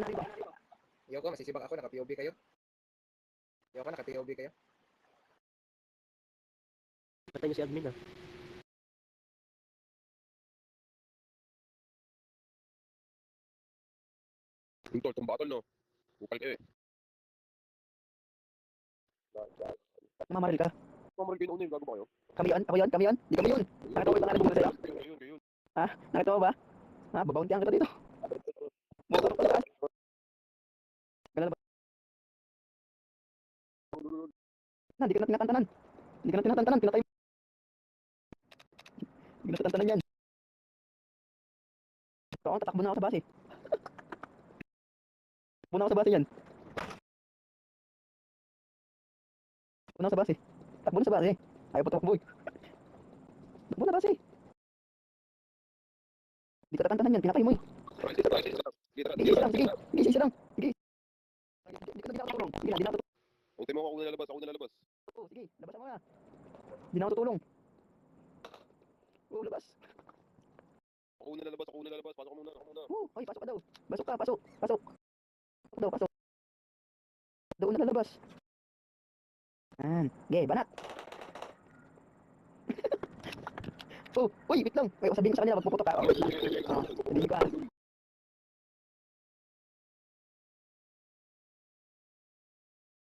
na rito. Yoko, masisibak ako, naka-POV kayo. Yoko, naka-POV kayo. Patay niyo si admin ah. Yung tol, itong battle, no? Bukal kayo eh. Mamaril ka. Mamaril kayo na gago ba kayo? Kami yan? Ako yan? Kami yan? Di kami yun. Nakita mo yung pangalan bumula sa'yo? Kayo. Ha? Nakita mo ba? Ha? Babauntihan kita dito. Motor pa saan? Gala na ba? Na, di ka na tinatantanan. Di ka na tinatantanan. Pinatay mo. Di ka na tinatantanan yan. So, ako tatakbo na ako sa base. Takbo na ako sa base yan. Takbo na ako sa base. Takbo na sa base. Ayaw pa tumakbo eh. Takbo na base. Di ka tatantanan yan. Pinatay mo eh. Sige, isa lang. Sige. Sige, isa lang. Sige. Di ka na ginatutulong. Sige na, ginatutulong. Ultimo ako na lalabas, Oo, sige. Labasan mo na. Di na ako tutulong. Oo, labas. Ako na lalabas, pasok ko muna. Oo, ay, pasok ka daw. Pasok ka, pasok. Pasok. Pasok daw, pasok. Doon na lalabas. Yan. Okay, banat. Oh, uy, wait lang. Ay, sabihin ko sa kanila, magpuputok ka. Oh, hindi ka.